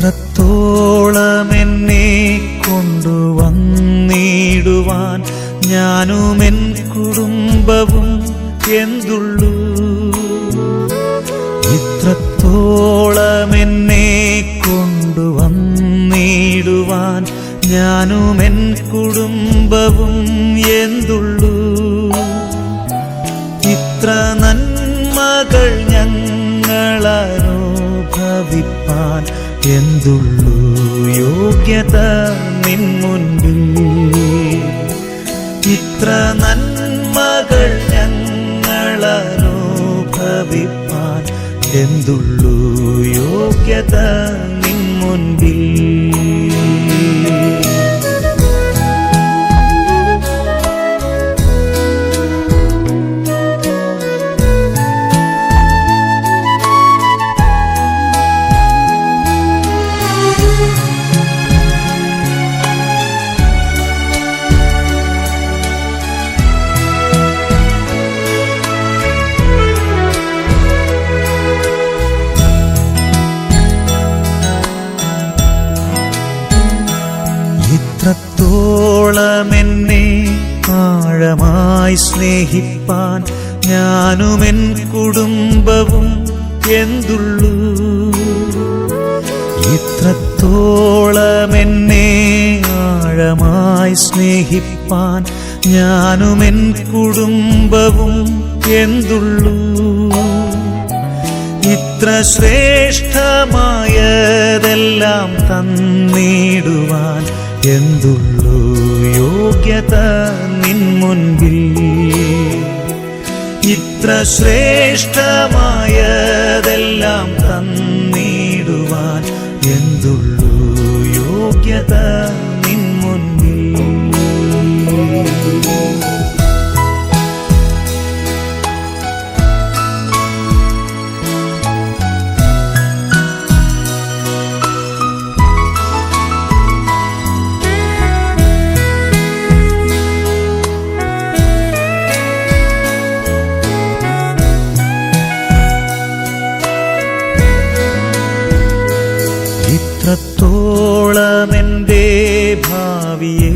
ഇത്രത്തോളം എന്നെ കൊണ്ടുവന്നിടുവാൻ ഞാനും എൻ കുടുംബവും എന്തുള്ളൂ. ഇത്രത്തോളം എന്നെ കൊണ്ടുവന്നിടുവാൻ ഞാനും എൻ കുടുംബവും എന്തുള്ളൂ. ഇത്ര നന്മകൾ ഞങ്ങളനുഭവിപ്പാൻ എന്തുള്ളൂ യോഗ്യത നിൻ മുൻപിൽ. ഇത്ര നന്മകൾ ഞങ്ങളനുഭവിപ്പാൻ എന്തുള്ളൂ യോഗ്യത നിൻ മുൻപിൽ. ഇത്രത്തോളം എന്നെ ആഴമായി സ്നേഹിപ്പാൻ ഞാനും എൻ കുടുംബവും എന്തുള്ളൂ. ഇത്രത്തോളം എന്നെ ആഴമായി സ്നേഹിപ്പാൻ ഞാനും എൻ കുടുംബവും എന്തുള്ളൂ. ഇത്ര ശ്രേഷ്ഠമായതെല്ലാം തന്നിടുവാൻ എന്തുള്ളൂ യോഗ്യത നിൻ മുൻപിൽ. ഇത്ര ശ്രേഷ്ഠമായതെല്ലാം തന്നിടുവാൻ എന്തുള്ളൂ യോഗ്യത നിൻ മുൻപിൽ. ഇത്രത്തോളം എൻ്റെ ഭാവിയെ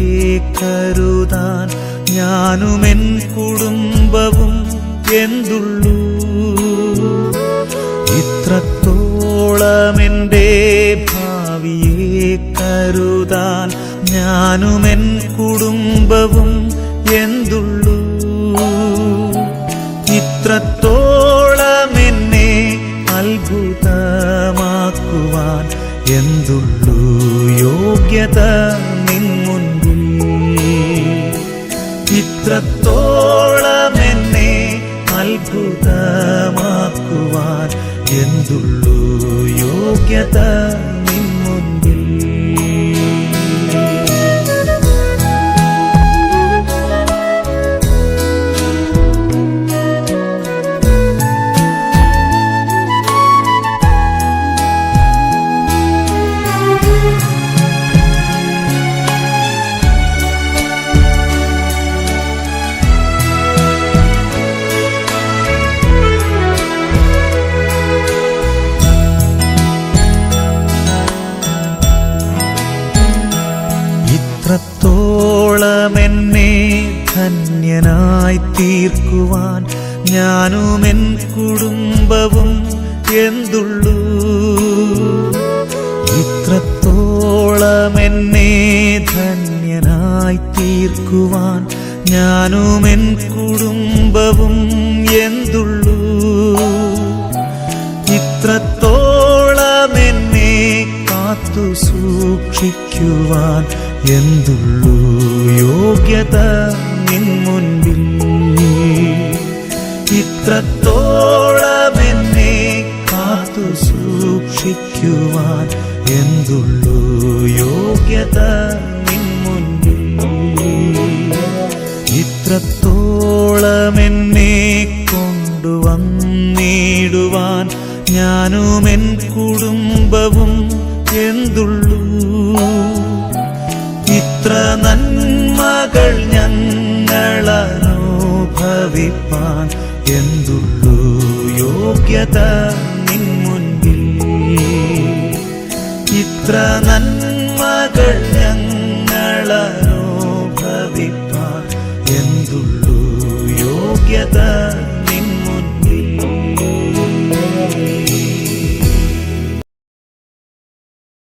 കരുതാൻ ഞാനും എൻ കുടുംബവും എന്തുള്ളൂ. ഇത്രത്തോളം എൻ്റെ ഭാവിയെ കരുതാൻ ഞാനും എൻ കുടുംബവും എന്തുള്ളൂ. ഇത്രത്തോളം എന്നെ അത്ഭുതമാക്കുവാൻ എന്തുള്ളൂ യോഗ്യത നിൻ മുൻപിൽ. ഇത്രത്തോളം എന്നെ അത്ഭുതമാക്കുവാൻ എന്തുള്ളൂ യോഗ്യത നിൻ മുൻപിൽ. ഇത്രത്തോളം എന്നെ ധന്യനായി തീർക്കുവാൻ ഞാനും എൻ കുടുംബവും എന്തുള്ളൂ. ഇത്രത്തോളം എന്നെ ധന്യനായി തീർക്കുവാൻ ഞാനും എൻ കുടുംബവും എന്തുള്ളൂ. ഇത്രത്തോളം എന്നെ കാത്തു സൂക്ഷിക്കുവാൻ എന്തുള്ളൂ യോഗ്യത നിൻ മുൻപിൽ. ഇത്രത്തോളം എന്നെ കാത്തു സൂക്ഷിക്കുവാൻ എന്തുള്ളൂ യോഗ്യത നിൻ മുൻപിൽ. ഇത്രത്തോളം എന്നെ കൊണ്ടുവന്നിടുവാൻ ഞാനും എൻ കുടുംബവും എന്തുള്ളൂ. ഇത്ര നന്മകൾ ഞങ്ങളനുഭവിപ്പാൻ എന്തുള്ളൂ യോഗ്യത നിൻ മുൻപിൽ. എത്ര നന്മകൾ